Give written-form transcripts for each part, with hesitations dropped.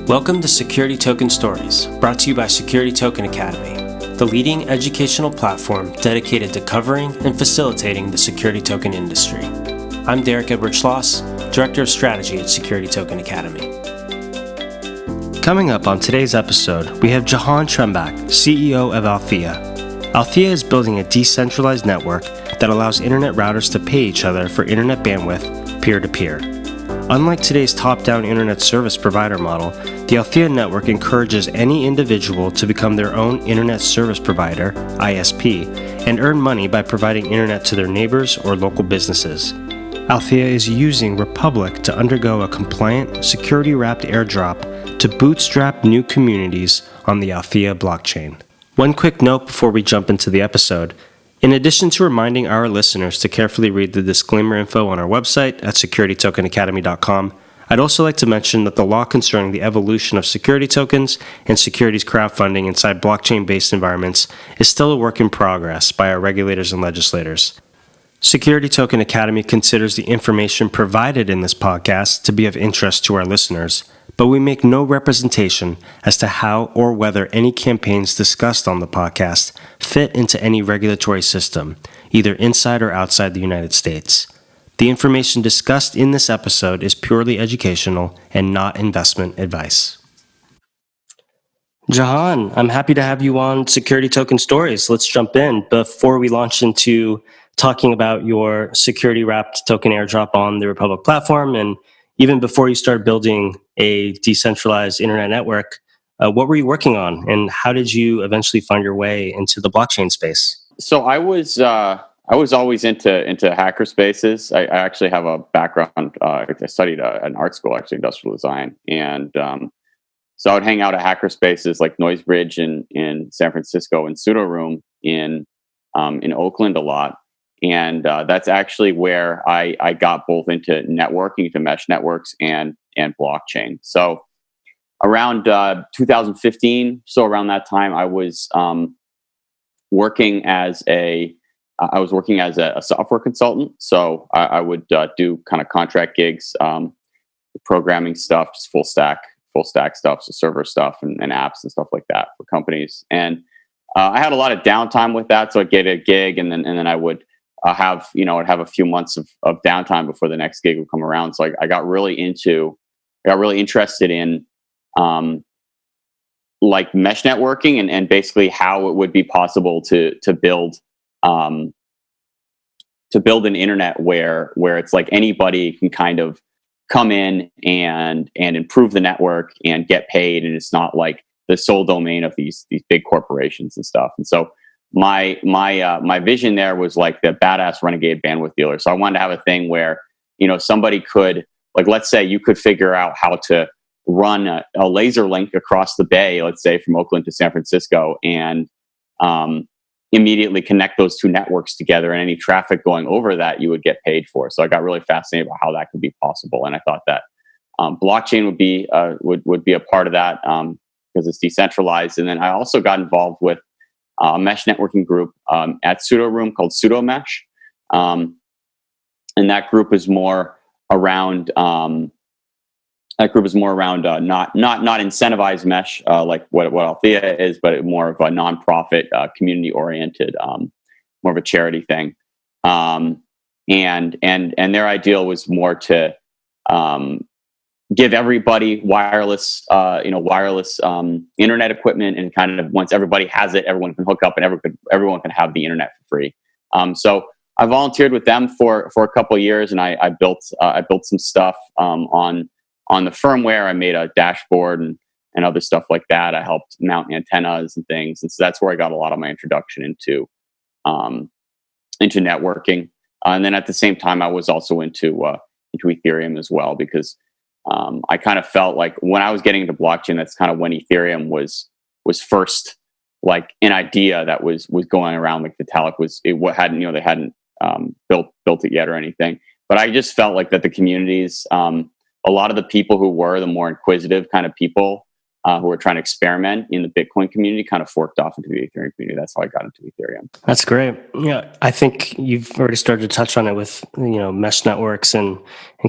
Welcome to Security Token Stories, brought to you by Security Token Academy, the leading educational platform dedicated to covering and facilitating the security token industry. I'm Derek Edward Schloss, Director of Strategy at Security Token Academy. Coming up on today's episode, we have Jehan Tremback, CEO of Althea. Althea is building a decentralized network that allows internet routers to pay each other for internet bandwidth peer-to-peer. Unlike today's top-down internet service provider model, the Althea network encourages any individual to become their own internet service provider, ISP, and earn money by providing internet to their neighbors or local businesses. Althea is using Republic to undergo a compliant, security-wrapped airdrop to bootstrap new communities on the Althea blockchain. One quick note before we jump into the episode. In addition to reminding our listeners to carefully read the disclaimer info on our website at securitytokenacademy.com, I'd also like to mention that the law concerning the evolution of security tokens and securities crowdfunding inside blockchain-based environments is still a work in progress by our regulators and legislators. Security Token Academy considers the information provided in this podcast to be of interest to our listeners, but we make no representation as to how or whether any campaigns discussed on the podcast fit into any regulatory system, either inside or outside the United States. The information discussed in this episode is purely educational and not investment advice. Jehan, I'm happy to have you on Security Token Stories. Let's jump in. Before we launch into talking about your security-wrapped token airdrop on the Republic platform, and even before you started building a decentralized internet network, what were you working on, and how did you eventually find your way into the blockchain space? So I was always into hackerspaces. I actually have a background. I studied an art school, actually, industrial design, and so I would hang out at hackerspaces like Noisebridge in San Francisco and Pseudo Room in Oakland a lot. And that's actually where I got both into networking, to mesh networks and blockchain. So around 2015, so around that time, I was working as a software consultant. So I would do kind of contract gigs, programming stuff, just full stack stuff, so server stuff and apps and stuff like that for companies. And I had a lot of downtime with that, so I'd get a gig, and then I would I'd have a few months of downtime before the next gig would come around. So I got really interested in like mesh networking and basically how it would be possible to build an internet where it's like anybody can kind of come in and improve the network and get paid, and it's not like the sole domain of these big corporations and stuff. And so my vision there was like the badass renegade bandwidth dealer. So I wanted to have a thing where, somebody could, like, let's say you could figure out how to run a laser link across the bay, let's say from Oakland to San Francisco, and immediately connect those two networks together, and any traffic going over that you would get paid for. So I got really fascinated about how that could be possible, and I thought that blockchain would be a part of that because it's decentralized. And then I also got involved with a mesh networking group at Pseudo Room called Pseudo Mesh, and that group is more around not incentivized mesh like what Althea is, but more of a nonprofit, community oriented, more of a charity thing. And their ideal was more to give everybody wireless internet equipment, and kind of once everybody has it, everyone can hook up and everyone can have the internet for free. So I volunteered with them for a couple of years, and I built some stuff on the firmware. I made a dashboard and other stuff like that. I helped mount antennas and things, and so that's where I got a lot of my introduction into networking. And then at the same time, I was also into Ethereum as well, because I kind of felt like when I was getting into blockchain, that's kind of when Ethereum was first, like an idea that was going around. Like Vitalik they hadn't built it yet or anything. But I just felt like that the communities, a lot of the people who were the more inquisitive kind of people, who were trying to experiment in the Bitcoin community kind of forked off into the Ethereum community. That's how I got into Ethereum. That's great. Yeah, I think you've already started to touch on it with mesh networks and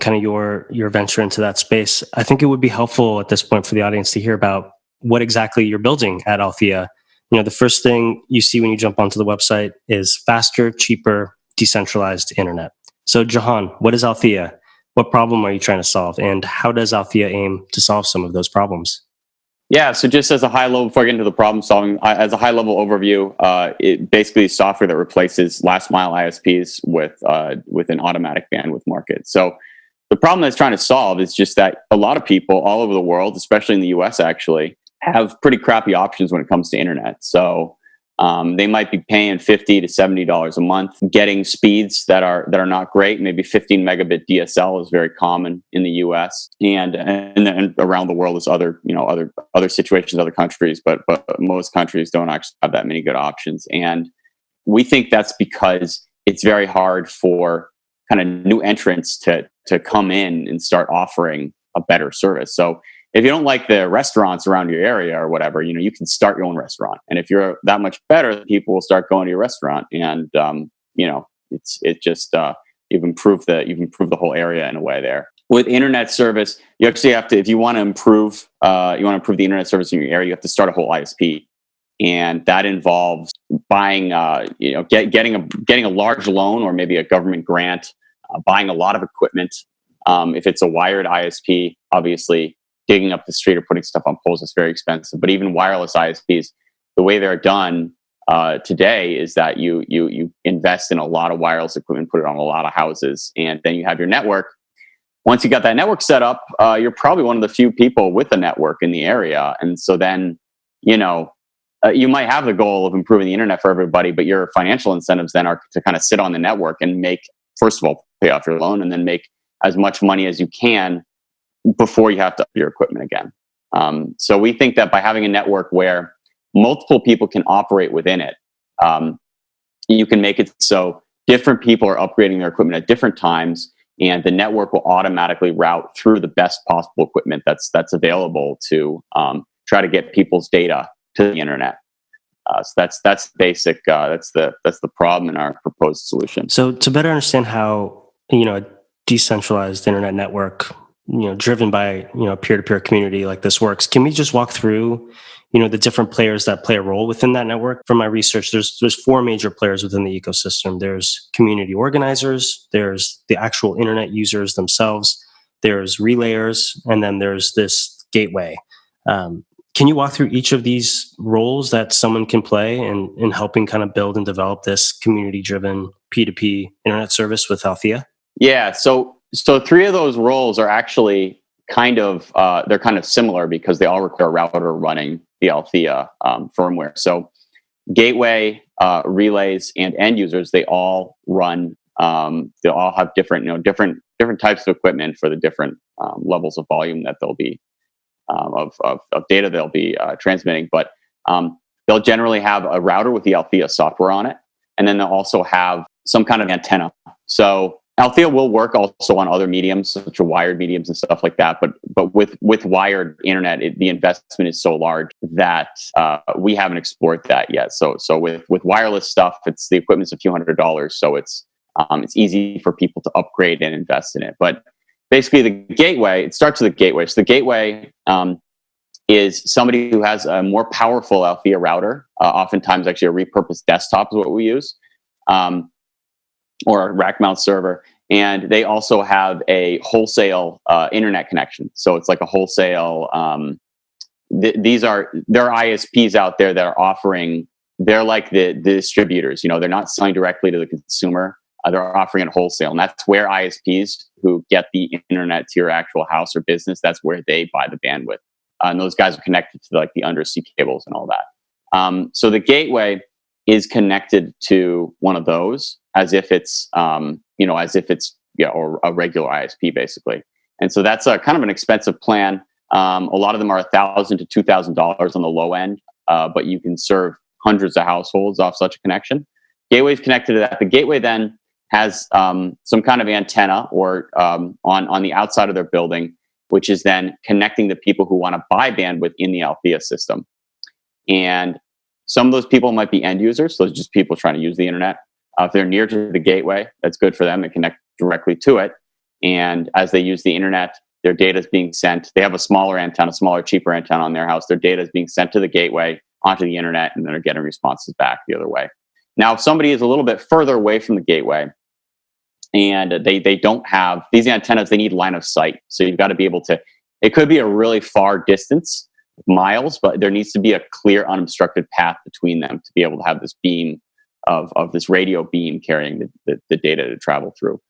kind of your venture into that space. I think it would be helpful at this point for the audience to hear about what exactly you're building at Althea. The first thing you see when you jump onto the website is faster, cheaper, decentralized internet. So Jehan, what is Althea? What problem are you trying to solve? And how does Althea aim to solve some of those problems? Yeah, so just as a high level, before I get into the problem solving, as a high level overview, it basically is software that replaces last mile ISPs with an automatic bandwidth market. So the problem that it's trying to solve is just that a lot of people all over the world, especially in the US actually, have pretty crappy options when it comes to internet. So they might be paying $50 to $70 a month, getting speeds that are not great. Maybe 15 megabit DSL is very common in the U.S. and around the world is other situations, other countries, but most countries don't actually have that many good options. And we think that's because it's very hard for kind of new entrants to come in and start offering a better service. So if you don't like the restaurants around your area or whatever, you can start your own restaurant. And if you're that much better, people will start going to your restaurant. And you've improved the whole area in a way there. With internet service, you actually have to, if you want to improve the internet service in your area, you have to start a whole ISP, and that involves buying, getting a large loan or maybe a government grant, buying a lot of equipment. If it's a wired ISP, obviously, digging up the street or putting stuff on poles is very expensive. But even wireless ISPs, the way they're done today is that you invest in a lot of wireless equipment, put it on a lot of houses, and then you have your network. Once you got that network set up, you're probably one of the few people with a network in the area. And so then, you might have the goal of improving the internet for everybody, but your financial incentives then are to kind of sit on the network and make, first of all, pay off your loan and then make as much money as you can before you have to up your equipment again. So we think that by having a network where multiple people can operate within it, you can make it so different people are upgrading their equipment at different times, and the network will automatically route through the best possible equipment that's available to try to get people's data to the internet. So that's basic. That's the problem in our proposed solution. So to better understand how a decentralized internet network, driven by peer-to-peer community like this works, can we just walk through the different players that play a role within that network? From my research, there's four major players within the ecosystem. There's community organizers, there's the actual internet users themselves, there's relayers, and then there's this gateway. Can you walk through each of these roles that someone can play in helping kind of build and develop this community-driven P2P internet service with Althea? Yeah, so three of those roles are actually they're kind of similar because they all require a router running the Althea firmware. So gateway, relays, and end users, they all run. They all have different types of equipment for the different levels of volume that they'll be of data they'll be transmitting. But they'll generally have a router with the Althea software on it, and then they'll also have some kind of antenna. So Althea will work also on other mediums, such as wired mediums and stuff like that. But with wired internet, the investment is so large that we haven't explored that yet. So with wireless stuff, the equipment's a few $100s, so it's easy for people to upgrade and invest in it. But basically, the gateway, it starts with the gateway. So the gateway is somebody who has a more powerful Althea router. Oftentimes, actually, a repurposed desktop is what we use. Or a rack mount server, and they also have a wholesale internet connection. So it's like a wholesale. There are ISPs out there that are offering. They're like the distributors. They're not selling directly to the consumer. They're offering it wholesale, and that's where ISPs who get the internet to your actual house or business. That's where they buy the bandwidth, and those guys are connected to the undersea cables and all that. So the gateway is connected to one of those as if it's or a regular ISP basically. And so that's a kind of an expensive plan. A lot of them are $1,000 to $2,000 on the low end, but you can serve hundreds of households off such a connection. Gateway is connected to that. The gateway then has some kind of antenna or on the outside of their building. which is then connecting the people who want to buy bandwidth in the Althea system. And some of those people might be end users, so it's just people trying to use the internet. If they're near to the gateway, that's good for them. They connect directly to it. And as they use the internet, their data is being sent. They have a smaller antenna, smaller, cheaper antenna on their house. Their data is being sent to the gateway, onto the internet, and then they're getting responses back the other way. Now, if somebody is a little bit further away from the gateway and they don't have these antennas, they need line of sight. So you've got to be able to, it could be a really far distance, miles, but there needs to be a clear, unobstructed path between them to be able to have this beam of this radio beam carrying the data to travel through.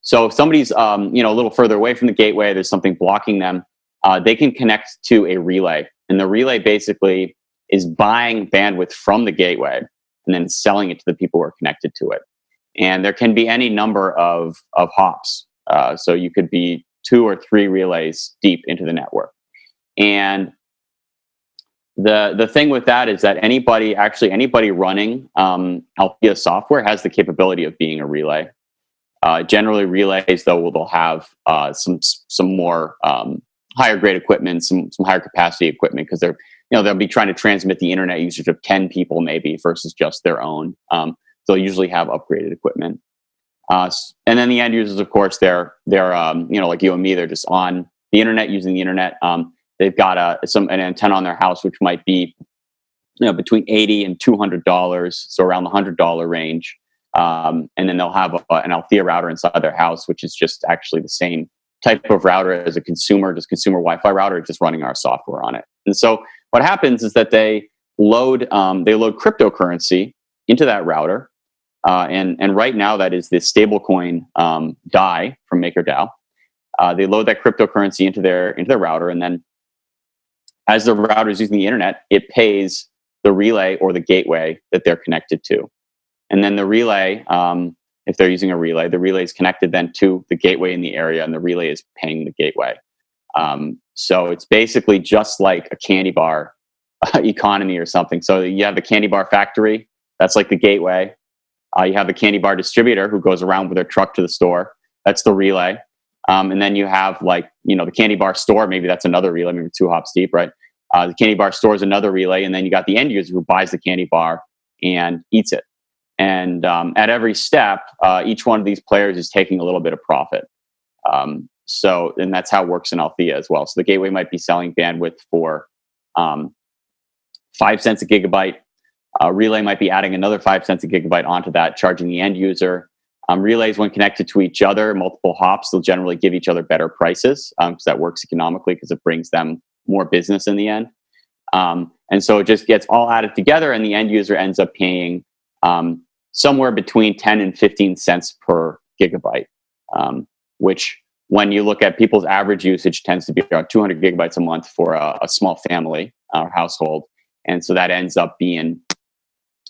So if somebody's a little further away from the gateway, there's something blocking them, they can connect to a relay. And the relay basically is buying bandwidth from the gateway and then selling it to the people who are connected to it. And there can be any number of hops. So you could be 2 or 3 relays deep into the network. And the thing with that is that anybody running Althea software has the capability of being a relay. Generally, relays though they'll have some more higher grade equipment, some higher capacity equipment, because they'll be trying to transmit the internet usage of 10 people maybe versus just their own. They'll usually have upgraded equipment. And then the end users, of course, they're like you and me. They're just on the internet using the internet. They've got an antenna on their house, which might be between $80 and $200, so around the $100 range. And then they'll have an Althea router inside their house, which is just actually the same type of router as a consumer Wi-Fi router, just running our software on it. And so what happens is that they load cryptocurrency into that router. And right now that is the stablecoin DAI from MakerDao. They load that cryptocurrency into their router, and then as the router is using the internet, it pays the relay or the gateway that they're connected to. And then the relay, if they're using a relay, the relay is connected then to the gateway in the area, and the relay is paying the gateway. So it's basically just like a candy bar economy or something. So you have the candy bar factory, that's like the gateway. You have the candy bar distributor who goes around with their truck to the store. That's the relay. And then you have the candy bar store. Maybe that's another relay, maybe 2 hops deep, right? The candy bar store is another relay. And then you got the end user who buys the candy bar and eats it. And at every step, each one of these players is taking a little bit of profit. And that's how it works in Althea as well. So the gateway might be selling bandwidth for 5 cents a gigabyte. Relay might be adding another 5 cents a gigabyte onto that, charging the end user. Relays, when connected to each other, multiple hops, they'll generally give each other better prices because that works economically because it brings them more business in the end. And so it just gets all added together, and the end user ends up paying somewhere between 10 and 15 cents per gigabyte, which when you look at people's average usage tends to be around 200 gigabytes a month for a small family or household. And so that ends up being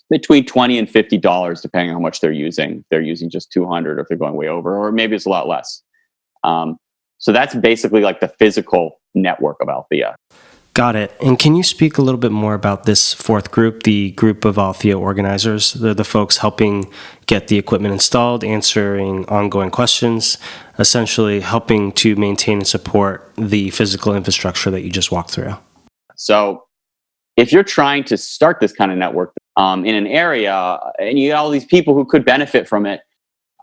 between $20 and $50, depending on how much they're using. They're using just 200, or if they're going way over, or maybe it's a lot less. So that's basically like the physical network of Althea. Got it. And can you speak a little bit more about this fourth group, the group of Althea organizers? They're the folks helping get the equipment installed, answering ongoing questions, essentially helping to maintain and support the physical infrastructure that you just walked through. So if you're trying to start this kind of network in an area and you got all these people who could benefit from it,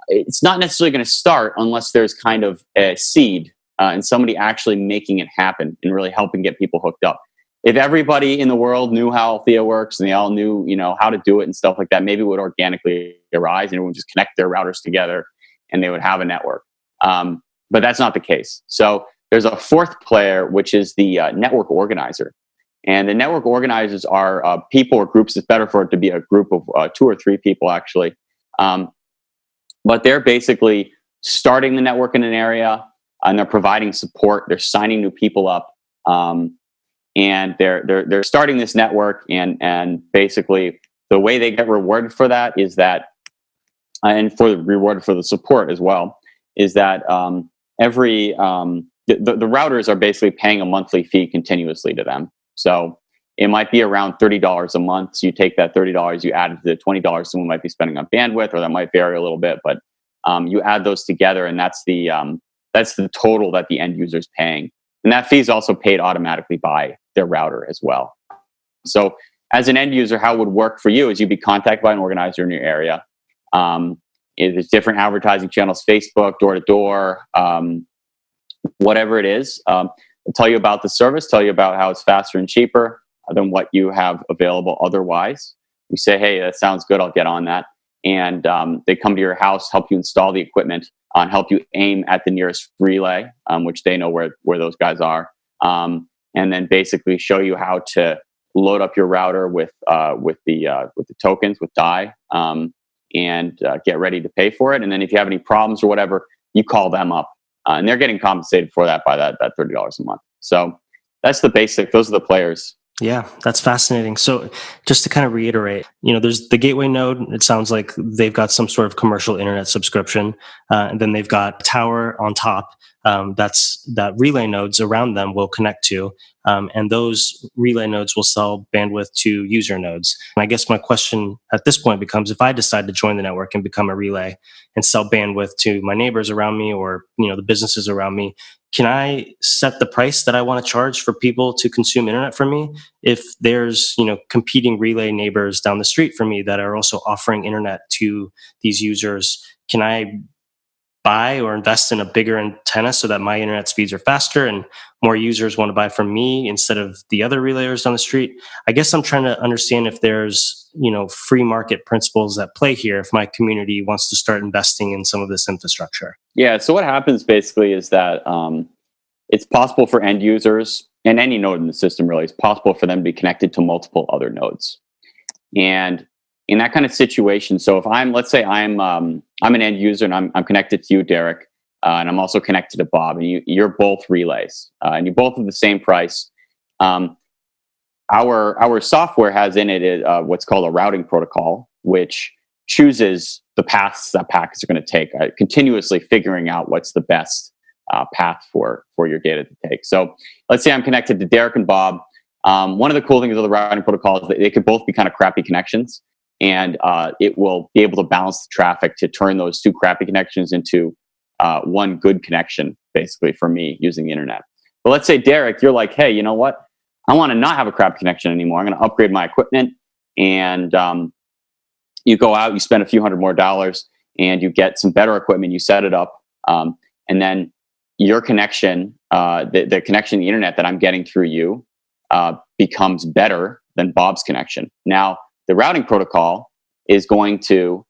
it's not necessarily going to start unless there's kind of a seed and somebody actually making it happen and really helping get people hooked up. If everybody in the world knew how Althea works and they all knew, how to do it and stuff like that, maybe it would organically arise and everyone would just connect their routers together and they would have a network. But that's not the case. So there's a fourth player, which is the network organizer. And the network organizers are people or groups. It's better for it to be a group of 2 or 3 people, actually. But they're basically starting the network in an area, and they're providing support. They're signing new people up, and they're starting this network. And basically, the way they get rewarded for that is that, and for the reward for the support as well, is that the routers are basically paying a monthly fee continuously to them. So it might be around $30 a month. So you take that $30, you add it to the $20 someone might be spending on bandwidth, or that might vary a little bit, but you add those together, and that's the That's the total that the end user is paying. And that fee is also paid automatically by their router as well. So as an end user, how it would work for you is you'd be contacted by an organizer in your area. There's different advertising channels, Facebook, door-to-door, whatever it is. They'll tell you about the service, tell you about how it's faster and cheaper than what you have available otherwise. You say, hey, that sounds good, I'll get on that. And they come to your house, help you install the equipment, and help you aim at the nearest relay, which they know where those guys are. And then basically show you how to load up your router with the tokens, with DAI, and get ready to pay for it. And then if you have any problems or whatever, you call them up. And they're getting compensated for that by that $30 a month. So that's the basic. Those are the players. Yeah, that's fascinating. So just to kind of reiterate, there's the gateway node. It sounds like they've got some sort of commercial internet subscription. And then they've got tower on top. That relay nodes around them will connect to. And those relay nodes will sell bandwidth to user nodes. And I guess my question at this point becomes, if I decide to join the network and become a relay and sell bandwidth to my neighbors around me, or the businesses around me, can I set the price that I want to charge for people to consume internet from me? If there's, competing relay neighbors down the street from me that are also offering internet to these users, can I buy or invest in a bigger antenna so that my internet speeds are faster and more users want to buy from me instead of the other relayers down the street? I guess I'm trying to understand if there's, free market principles at play here if my community wants to start investing in some of this infrastructure. Yeah, so what happens basically is that it's possible for end users, and any node in the system really, it's possible for them to be connected to multiple other nodes. And in that kind of situation, so if let's say I'm an end user and I'm connected to you, Derek, and I'm also connected to Bob, and you're both relays, and you both have the same price. Our software has in it what's called a routing protocol, which chooses the paths that packets are going to take, continuously figuring out what's the best path for your data to take. So let's say I'm connected to Derek and Bob. One of the cool things of the routing protocol is that they could both be kind of crappy connections, and it will be able to balance the traffic to turn those two crappy connections into one good connection, basically, for me using the internet. But let's say, Derek, you're like, hey, you know what? I want to not have a crap connection anymore. I'm going to upgrade my equipment. And you go out, you spend a few $100 more, and you get some better equipment. You set it up. And then your connection, the connection to the internet that I'm getting through you becomes better than Bob's connection. Now, the routing protocol is going to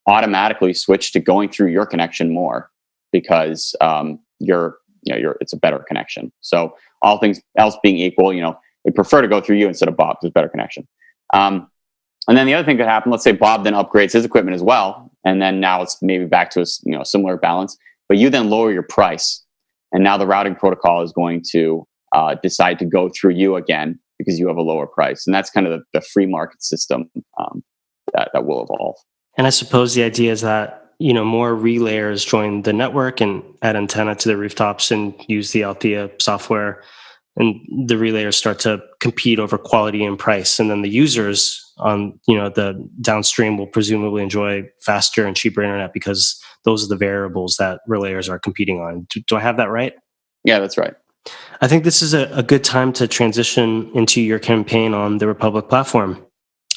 automatically switch to going through your connection more because it's a better connection. So all things else being equal, they prefer to go through you instead of Bob. There's a better connection. And then the other thing could happen, let's say Bob then upgrades his equipment as well. And then now it's maybe back to a similar balance, but you then lower your price. And now the routing protocol is going to decide to go through you again because you have a lower price. And that's kind of the free market system that will evolve. And I suppose the idea is that, more relayers join the network and add antenna to the rooftops and use the Althea software. And the relayers start to compete over quality and price. And then the users on, the downstream will presumably enjoy faster and cheaper internet because those are the variables that relayers are competing on. Do I have that right? Yeah, that's right. I think this is a good time to transition into your campaign on the Republic platform.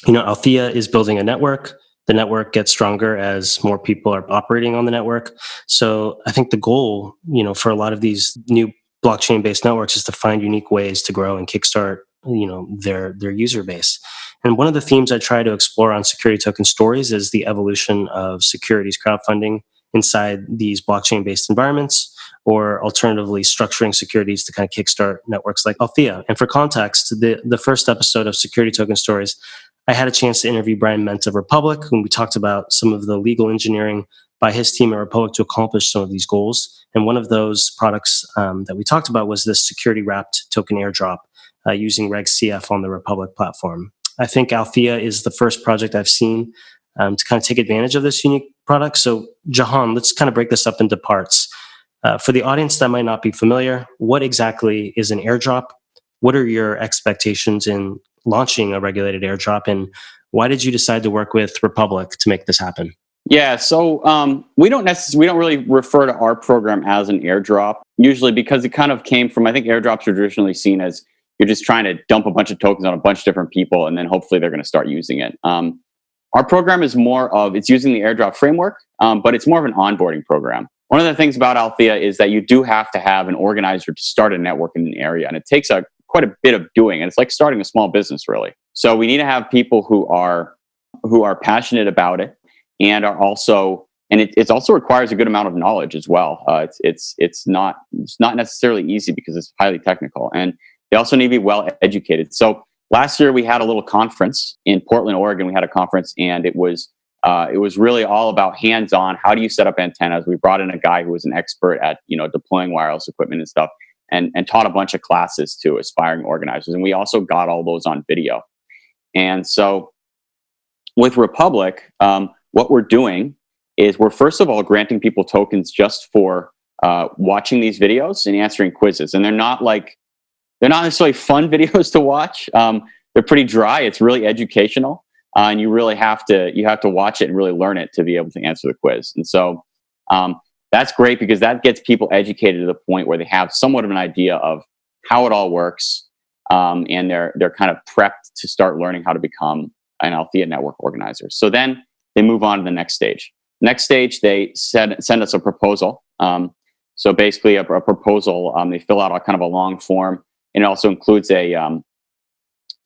Althea is building a network. The network gets stronger as more people are operating on the network. So I think the goal, for a lot of these new blockchain-based networks is to find unique ways to grow and kickstart, their user base. And one of the themes I try to explore on Security Token Stories is the evolution of securities crowdfunding inside these blockchain-based environments, or alternatively structuring securities to kind of kickstart networks like Althea. And for context, the first episode of Security Token Stories, I had a chance to interview Brian Ment of Republic, whom we talked about some of the legal engineering by his team at Republic to accomplish some of these goals. And one of those products that we talked about was this security wrapped token airdrop using Reg CF on the Republic platform. I think Althea is the first project I've seen to kind of take advantage of this unique product. So Jehan, let's kind of break this up into parts. For the audience that might not be familiar, what exactly is an airdrop? What are your expectations in launching a regulated airdrop? And why did you decide to work with Republic to make this happen? Yeah, so we don't really refer to our program as an airdrop usually because it kind of came from, I think airdrops are traditionally seen as you're just trying to dump a bunch of tokens on a bunch of different people and then hopefully they're going to start using it. Our program is more of it's using the airdrop framework, but it's more of an onboarding program. One of the things about Althea is that you do have to have an organizer to start a network in an area, and it takes quite a bit of doing. And it's like starting a small business, really. So we need to have people who are passionate about it and are also and it also requires a good amount of knowledge as well. It's not necessarily easy because it's highly technical, and they also need to be well educated. So last year we had a little conference in Portland, Oregon. We had a conference, and it was really all about hands-on. How do you set up antennas? We brought in a guy who was an expert at deploying wireless equipment and stuff, and taught a bunch of classes to aspiring organizers. And we also got all those on video. And so with Republic, what we're doing is we're first of all granting people tokens just for watching these videos and answering quizzes. And they're not necessarily fun videos to watch. They're pretty dry. It's really educational, and you really have to watch it and really learn it to be able to answer the quiz. And so that's great because that gets people educated to the point where they have somewhat of an idea of how it all works, and they're kind of prepped to start learning how to become an Althea network organizer. So then they move on to the next stage. Next stage, they send us a proposal. So basically, a proposal. They fill out a kind of a long form, and it also includes a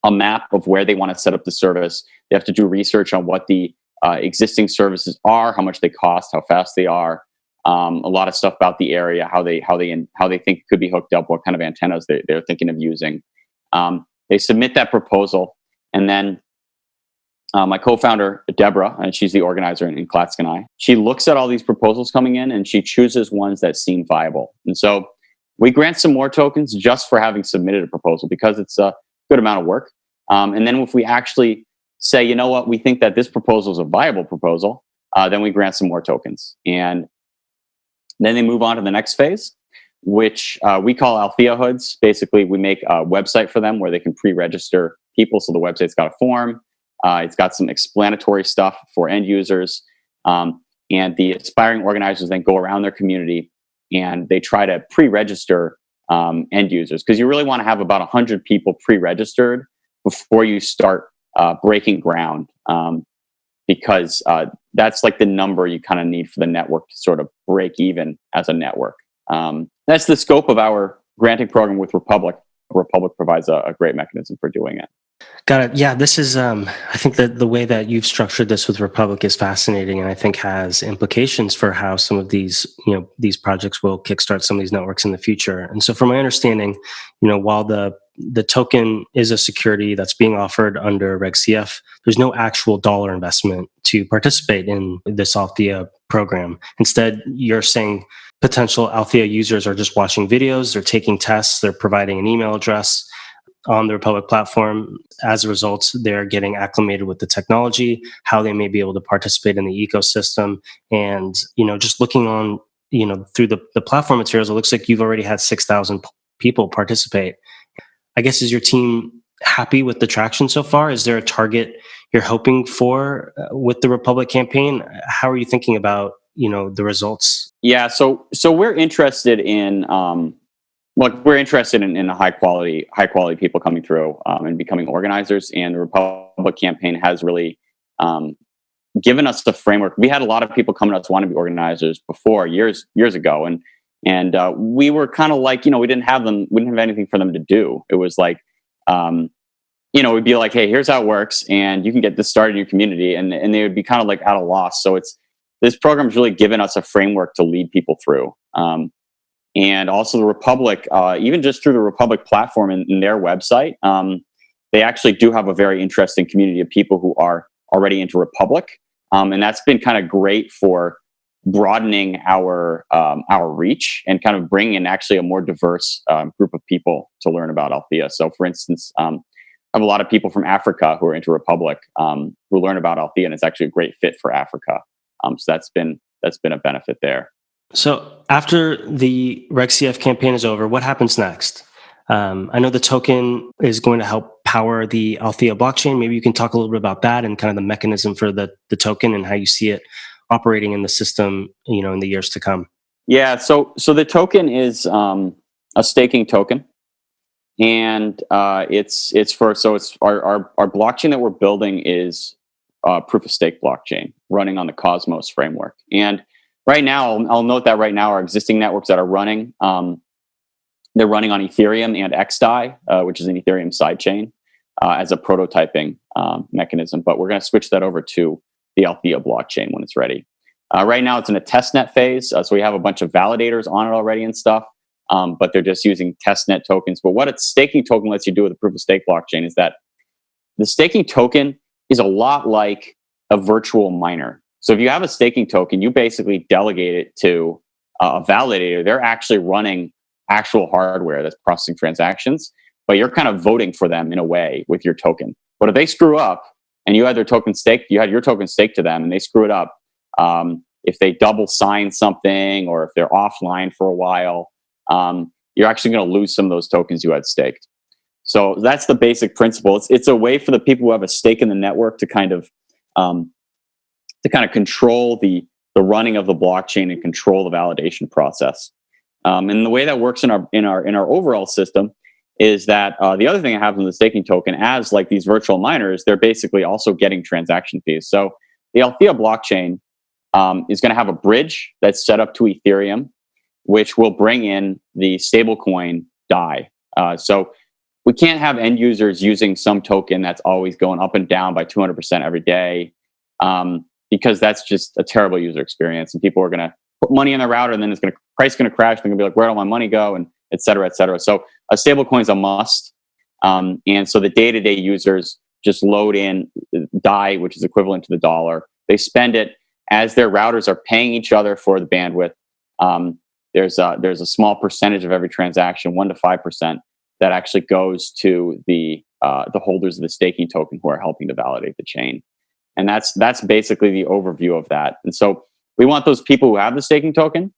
map of where they want to set up the service. They have to do research on what the existing services are, how much they cost, how fast they are, a lot of stuff about the area, how they think it could be hooked up, what kind of antennas they're thinking of using. They submit that proposal, and then my co-founder, Deborah, and she's the organizer in Klatsk and I, she looks at all these proposals coming in and she chooses ones that seem viable. And so we grant some more tokens just for having submitted a proposal because it's a good amount of work. And then if we actually say, you know what, we think that this proposal is a viable proposal, then we grant some more tokens. And then they move on to the next phase, which we call Althea Hoods. Basically, we make a website for them where they can pre-register people. So the website's got a form. It's got some explanatory stuff for end users. And the aspiring organizers then go around their community and they try to pre-register end users, because you really want to have about 100 people pre-registered before you start breaking ground, because that's like the number you kind of need for the network to sort of break even as a network. That's the scope of our granting program with Republic. Republic provides a great mechanism for doing it. Got it. Yeah, this is, I think that the way that you've structured this with Republic is fascinating, and I think has implications for how some of these, these projects will kickstart some of these networks in the future. And so from my understanding, while the token is a security that's being offered under Reg CF, there's no actual dollar investment to participate in this Althea program. Instead, you're saying potential Althea users are just watching videos, they're taking tests, they're providing an email address on the Republic platform. As a result, they're getting acclimated with the technology, how they may be able to participate in the ecosystem. And, just looking on, through the platform materials, it looks like you've already had 6,000 people participate. I guess, is your team happy with the traction so far? Is there a target you're hoping for with the Republic campaign? How are you thinking about, the results? Yeah, so we're interested in we're interested in high quality people coming through and becoming organizers. And the Republic campaign has really given us the framework. We had a lot of people coming to us wanting to be organizers before years ago, and we were kind of like, we didn't have anything for them to do. It was like, we'd be like, hey, here's how it works, and you can get this started in your community, and they would be kind of like at a loss. So this program's really given us a framework to lead people through. And also the Republic, even just through the Republic platform in their website, they actually do have a very interesting community of people who are already into Republic. And that's been kind of great for broadening our reach and kind of bringing in actually a more diverse group of people to learn about Althea. So for instance, I have a lot of people from Africa who are into Republic who learn about Althea, and it's actually a great fit for Africa. So that's been a benefit there. So after the Reg CF campaign is over, what happens next? I know the token is going to help power the Althea blockchain. Maybe you can talk a little bit about that and kind of the mechanism for the token and how you see it operating in the system, in the years to come? Yeah, so the token is a staking token, and it's for so it's our blockchain that we're building is proof of stake blockchain running on the Cosmos framework. And right now, I'll note that right now our existing networks that are running, they're running on Ethereum and XDAI, which is an Ethereum sidechain, as a prototyping mechanism. But we're going to switch that over to the Althea blockchain when it's ready. Right now, it's in a testnet phase, so we have a bunch of validators on it already and stuff. But they're just using testnet tokens. But what a staking token lets you do with a proof of stake blockchain is that the staking token is a lot like a virtual miner. So if you have a staking token, you basically delegate it to a validator. They're actually running actual hardware that's processing transactions, but you're kind of voting for them in a way with your token. But if they screw up and you had their token staked, you had your token staked to them and they screw it up, if they double sign something or if they're offline for a while, you're actually going to lose some of those tokens you had staked. So that's the basic principle. It's a way for the people who have a stake in the network to kind of control the running of the blockchain and control the validation process. And the way that works in our overall system is that the other thing that happens with the staking token, as like these virtual miners, they're basically also getting transaction fees. So the Althea blockchain is going to have a bridge that's set up to Ethereum, which will bring in the stablecoin DAI. So we can't have end users using some token that's always going up and down by 200% every day, because that's just a terrible user experience. And people are going to put money in the router, and then price is going to crash. They're going to be like, where'd all my money go? And et cetera, et cetera. So a stablecoin is a must. And so the day-to-day users just load in DAI, which is equivalent to the dollar. They spend it as their routers are paying each other for the bandwidth. There's a small percentage of every transaction, 1 to 5%, that actually goes to the holders of the staking token who are helping to validate the chain. And that's basically the overview of that. And so we want those people who have the staking token.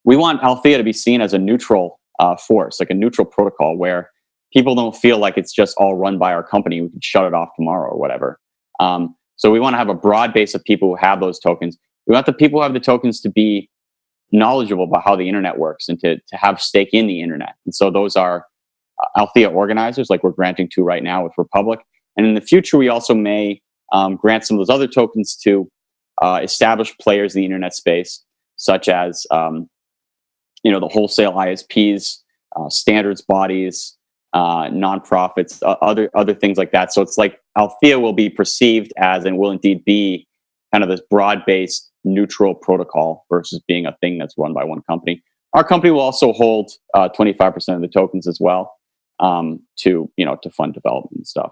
We want Althea to be seen as a neutral force, like a neutral protocol where people don't feel like it's just all run by our company. We can shut it off tomorrow or whatever. So we want to have a broad base of people who have those tokens. We want the people who have the tokens to be knowledgeable about how the internet works and to have stake in the internet. And so those are Althea organizers, like we're granting to right now with Republic. And in the future, we also may grant some of those other tokens to established players in the internet space, such as the wholesale ISPs, standards bodies, nonprofits, other things like that. So it's like Althea will be perceived as, and will indeed be, kind of this broad-based neutral protocol versus being a thing that's run by one company. Our company will also hold 25% of the tokens as well, to fund development and stuff.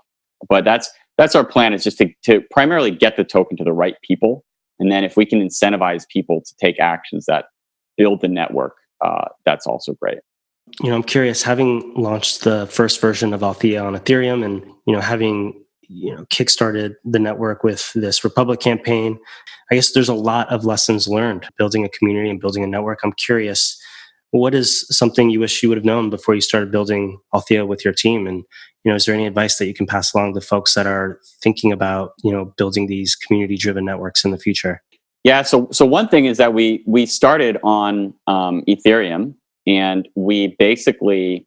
But that's our plan, is just to primarily get the token to the right people, and then if we can incentivize people to take actions that build the network, that's also great. I'm curious, having launched the first version of Althea on Ethereum, and having kickstarted the network with this Republic campaign, I guess there's a lot of lessons learned building a community and building a network. I'm curious, what is something you wish you would have known before you started building Althea with your team? And is there any advice that you can pass along to folks that are thinking about building these community-driven networks in the future? Yeah. So one thing is that we started on Ethereum, and we basically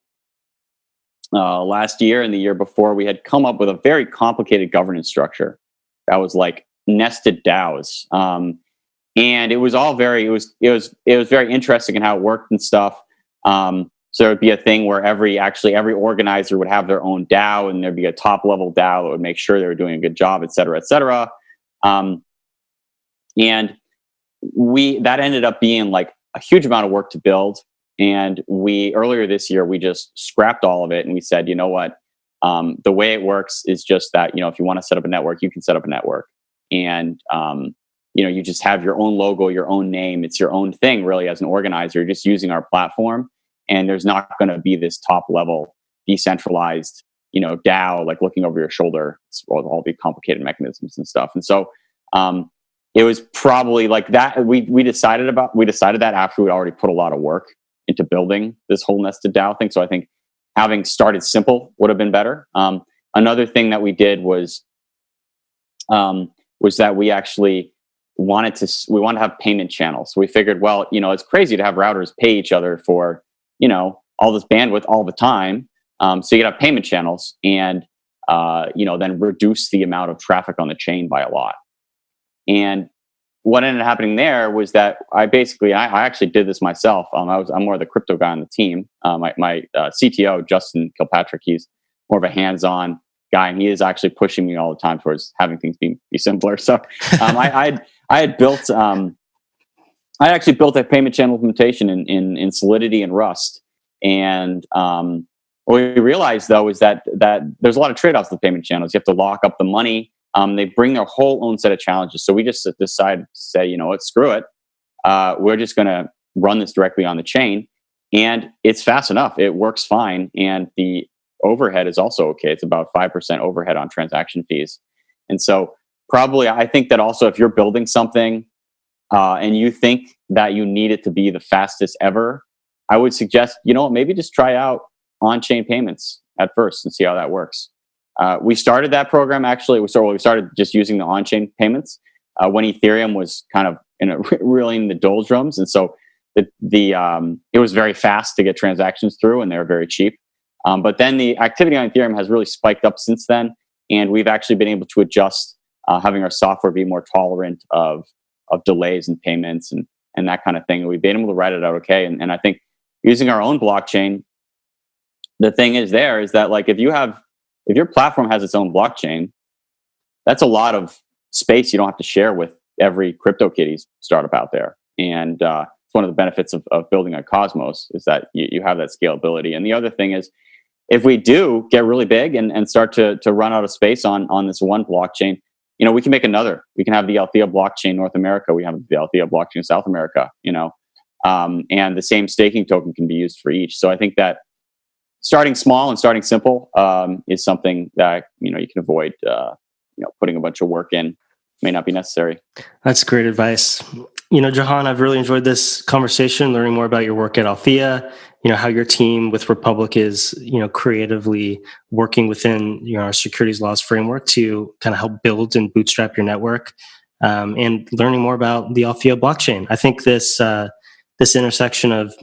last year and the year before, we had come up with a very complicated governance structure that was like nested DAOs, and it was all it was very interesting in how it worked and stuff. So there would be a thing where every organizer would have their own DAO, and there'd be a top level DAO that would make sure they were doing a good job, et cetera, et cetera. And that ended up being like a huge amount of work to build. And earlier this year, we just scrapped all of it, and we said, you know what, the way it works is just that, if you want to set up a network, you can set up a network, and you just have your own logo, your own name. It's your own thing, really, as an organizer. You're just using our platform, and there's not going to be this top level decentralized, DAO, like looking over your shoulder, all the complicated mechanisms and stuff. And so it was probably like that. We decided that after we'd already put a lot of work into building this whole nested DAO thing. So I think having started simple would have been better. Another thing that we did was that we actually wanted to have payment channels. So we figured, well, it's crazy to have routers pay each other for, all this bandwidth all the time. So you could have payment channels and, then reduce the amount of traffic on the chain by a lot. And what ended up happening there was that I actually did this myself. I'm more of the crypto guy on the team. My CTO, Justin Kilpatrick, he's more of a hands-on guy, and he is actually pushing me all the time towards having things be simpler. So I actually built a payment channel implementation in Solidity and Rust. And what we realized, though, is that there's a lot of trade-offs with payment channels. You have to lock up the money. They bring their whole own set of challenges. So we just decided to say, screw it. We're just going to run this directly on the chain. And it's fast enough. It works fine. And the overhead is also okay. It's about 5% overhead on transaction fees. And so probably I think that also if you're building something and you think that you need it to be the fastest ever, I would suggest, maybe just try out on-chain payments at first and see how that works. We started that program actually. We started just using the on-chain payments when Ethereum was kind of really in the doldrums, and so it was very fast to get transactions through, and they were very cheap. But then the activity on Ethereum has really spiked up since then, and we've actually been able to adjust, having our software be more tolerant of delays in payments and that kind of thing. And we've been able to write it out okay. And I think using our own blockchain, the thing is that like if your platform has its own blockchain, that's a lot of space you don't have to share with every CryptoKitties startup out there. And it's one of the benefits of building a Cosmos is that you have that scalability. And the other thing is, if we do get really big and start to run out of space on this one blockchain, we can make another. We can have the Althea blockchain North America. We have the Althea blockchain South America, and the same staking token can be used for each. So I think that starting small and starting simple is something that you can avoid. Putting a bunch of work in may not be necessary. That's great advice. Jehan, I've really enjoyed this conversation, learning more about your work at Althea. How your team with Republic is, creatively working within our securities laws framework to kind of help build and bootstrap your network, and learning more about the Althea blockchain. I think this intersection of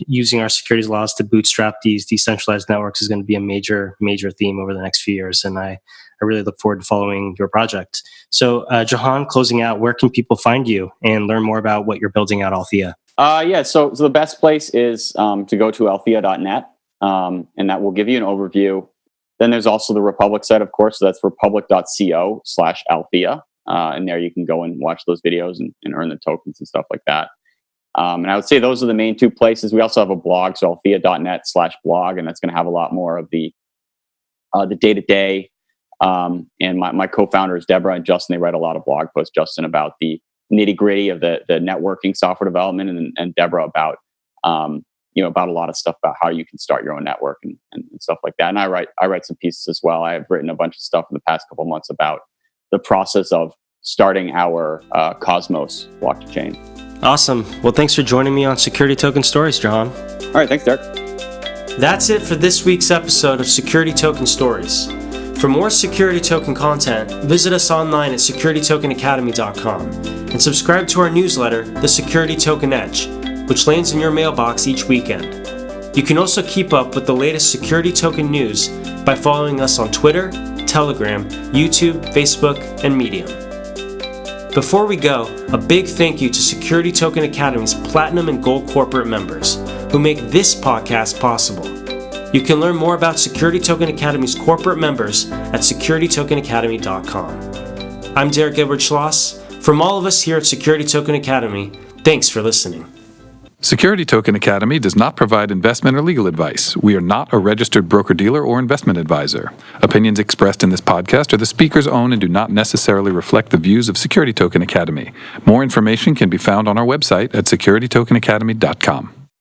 using our securities laws to bootstrap these decentralized networks is going to be a major theme over the next few years, and I really look forward to following your project. So, Jehan, closing out, where can people find you and learn more about what you're building at Althea? So the best place is to go to althea.net, and that will give you an overview. Then there's also the Republic site, of course. So that's republic.co/Althea. And there you can go and watch those videos and earn the tokens and stuff like that. And I would say those are the main two places. We also have a blog, so althea.net/blog, and that's going to have a lot more of the day-to-day. And my co-founders, Deborah and Justin, they write a lot of blog posts. Justin about the nitty-gritty of the networking software development, and Deborah about about a lot of stuff about how you can start your own network and stuff like that. And I write some pieces as well. I have written a bunch of stuff in the past couple of months about the process of starting our Cosmos blockchain. Awesome. Well, thanks for joining me on Security Token Stories, Jehan. All right, thanks, Derek. That's it for this week's episode of Security Token Stories. For more security token content, visit us online at securitytokenacademy.com and subscribe to our newsletter, The Security Token Edge, which lands in your mailbox each weekend. You can also keep up with the latest security token news by following us on Twitter, Telegram, YouTube, Facebook, and Medium. Before we go, a big thank you to Security Token Academy's Platinum and Gold corporate members who make this podcast possible. You can learn more about Security Token Academy's corporate members at securitytokenacademy.com. I'm Derek Edward Schloss. From all of us here at Security Token Academy, thanks for listening. Security Token Academy does not provide investment or legal advice. We are not a registered broker-dealer or investment advisor. Opinions expressed in this podcast are the speaker's own and do not necessarily reflect the views of Security Token Academy. More information can be found on our website at securitytokenacademy.com.